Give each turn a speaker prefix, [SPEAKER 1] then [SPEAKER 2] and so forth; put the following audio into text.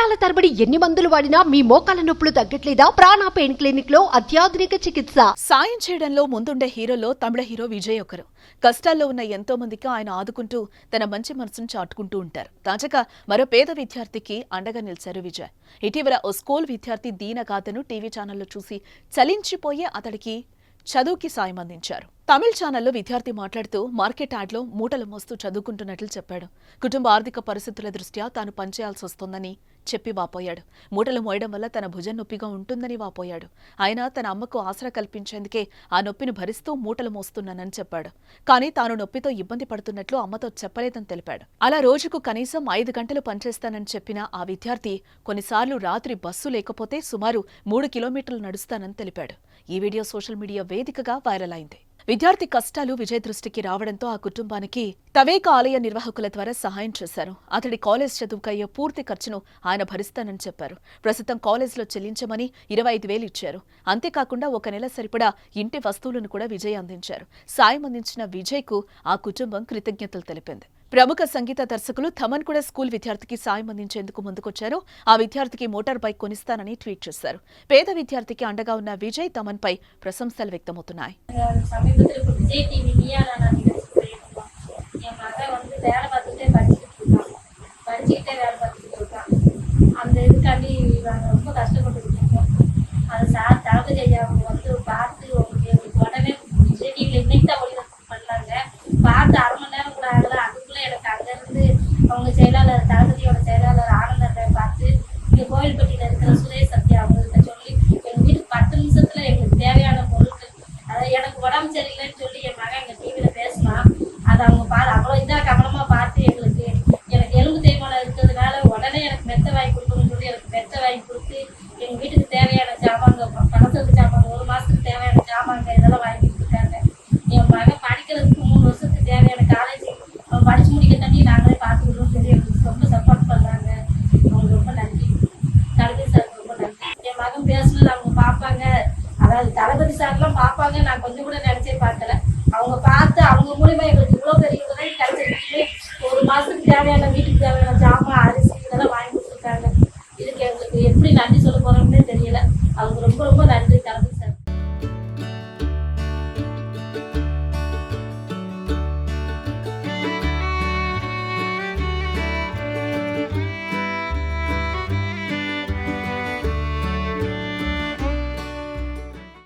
[SPEAKER 1] సంవత్సరాల తరబడి ఎన్ని మందులు వాడినా మీ మోకాల నొప్పులు తగ్గట్లేదా? ప్రాణ పెయిన్ క్లినిక్ లో అత్యాధునిక చికిత్స.
[SPEAKER 2] సాయం చేయడంలో ముందుండే హీరోలో తమిళ హీరో విజయ్ ఒకరు. కష్టాల్లో ఉన్న ఎంతో మందికి ఆయన ఆదుకుంటూ తన మంచి మనసును చాటుకుంటూ ఉంటారు. తాజాగా మరో పేద విద్యార్థికి అండగా నిలిచారు విజయ్. ఇటీవల ఓ స్కూల్ విద్యార్థి దీనగాథను టీవీ ఛానల్లో చూసి చలించిపోయే అతడికి చదువుకి సాయం అందించారు. తమిళ ఛానల్లో విద్యార్థి మాట్లాడుతూ మార్కెట్ యార్డ్లో మూటలు మోస్తూ చదువుకుంటున్నట్లు చెప్పాడు. కుటుంబ ఆర్థిక పరిస్థితుల దృష్ట్యా తాను పనిచేయాల్సి వస్తోందని చెప్పి వాపోయాడు. మూటలు మోయడం వల్ల తన భుజం నొప్పిగా ఉంటుందని వాపోయాడు. ఆయన తన అమ్మకు ఆసరా కల్పించేందుకే ఆ నొప్పిని భరిస్తూ మూటలు మోస్తున్నానని చెప్పాడు. కానీ తాను నొప్పితో ఇబ్బంది పడుతున్నట్లు అమ్మతో చెప్పలేదని తెలిపాడు. అలా రోజుకు కనీసం 5 గంటలు పనిచేస్తానని చెప్పిన ఆ విద్యార్థి కొన్నిసార్లు రాత్రి బస్సు లేకపోతే సుమారు 3 కిలోమీటర్లు నడుస్తానని తెలిపాడు. ఈ వీడియో సోషల్ మీడియా వేదికగా వైరల్ అయింది. విద్యార్థి కష్టాలు విజయ్ దృష్టికి రావడంతో ఆ కుటుంబానికి తవేక ఆలయ నిర్వాహకుల ద్వారా సహాయం చేశారు. అతడి కాలేజ్ చదువుకయ్యే పూర్తి ఖర్చును ఆయన భరిస్తానని చెప్పారు. ప్రస్తుతం కాలేజ్లో చెల్లించమని 25,000 ఇచ్చారు. అంతేకాకుండా 1 నెల సరిపడా ఇంటి వస్తువులను కూడా విజయ్ అందించారు. సాయం అందించిన విజయ్కు ఆ కుటుంబం కృతజ్ఞతలు తెలిపింది. ప్రముఖ సంగీత దర్శకులు థమన్ కూడా స్కూల్ విద్యార్థికి సాయం అందించేందుకు ముందుకొచ్చారు. ఆ విద్యార్థికి మోటార్ బైక్ కొనిస్తానని ట్వీట్ చేశారు. పేద విద్యార్థికి అండగా ఉన్న విజయ్ థమన్ పై ప్రశంసలు వ్యక్తమవుతున్నాయి.
[SPEAKER 3] அவங்க செயலாளர் தளபதியோட செயலாளர் ஆனந்தத்தை பார்த்து இங்கே கோவில்பட்டியில் இருக்கிற சுரேஷ் சத்யா அவங்கள்ட்ட சொல்லி எங்கள் வீட்டுக்கு 10 நிமிஷத்துல எங்களுக்கு தேவையான பொருட்கள், அதாவது எனக்கு உடம்பு சரியில்லைன்னு சொல்லி என் மகன் எங்கள் டிவியில் பேசினான். அதை அவங்க அவ்வளோ இதாக கவனமாக பார்த்து எனக்கு எலும்பு தேய்மானம் இருக்கிறதுனால உடனே எனக்கு மெத்த வாங்கி கொடுக்கணும்னு சொல்லி எனக்கு மெத்த வாங்கி கொடுத்து எங்கள் வீட்டுக்கு தேவையான ஜாமாங்க, பணத்துக்கு ஜாமாங்க, 1 மாதத்துக்கு தேவையான ஜாமாங்க இதெல்லாம் வாங்கி கொடுத்துருக்காங்க. என் மகன் படிக்கிறதுக்கு 3 வருஷத்துக்கு தேவையான காலேஜ் அவன் படிச்சு முடிக்க தண்ணி நாங்களே பார்த்துக்கிட்டோம் சொல்லி எங்களுக்கு ரொம்ப சப்போர்ட் பண்ணாங்க. அவங்களுக்கு ரொம்ப நன்றி. தளபதி சாருக்கு ரொம்ப நன்றி. என் மகன் பேசுனது அவங்க பார்ப்பாங்க, அதாவது தளபதி சார்லாம் பார்ப்பாங்க. நான் கொஞ்சம் கூட நினைச்சே பார்க்கல. அவங்க பார்த்து அவங்க மூலியமா